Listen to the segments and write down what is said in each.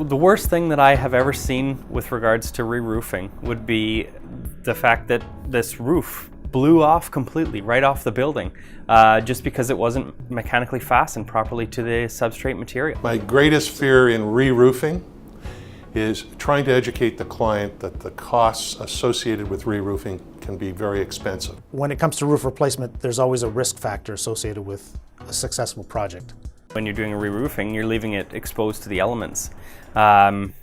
The worst thing that I have ever seen with regards to re-roofing would be the fact that this roof blew off completely right off the building just because it wasn't mechanically fastened properly to the substrate material. My greatest fear in re-roofing is trying to educate the client that the costs associated with re-roofing can be very expensive. When it comes to roof replacement, there's always a risk factor associated with a successful project. When you're doing a re-roofing, you're leaving it exposed to the elements,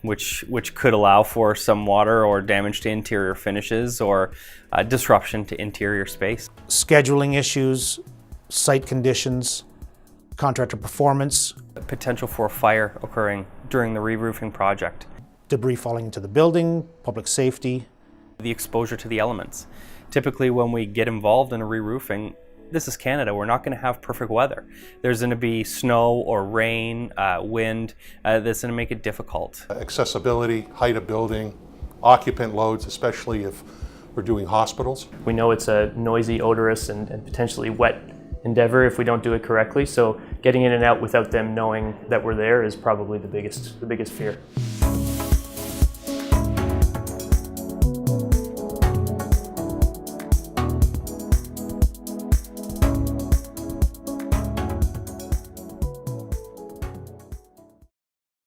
which could allow for some water or damage to interior finishes or disruption to interior space. Scheduling issues, site conditions, contractor performance. Potential for fire occurring during the re-roofing project. Debris falling into the building, public safety. The exposure to the elements. Typically when we get involved in a re-roofing, this is Canada, we're not going to have perfect weather. There's going to be snow or rain, wind, that's going to make it difficult. Accessibility, height of building, occupant loads, especially if we're doing hospitals. We know it's a noisy, odorous, and potentially wet endeavor if we don't do it correctly, so getting in and out without them knowing that we're there is probably the biggest fear.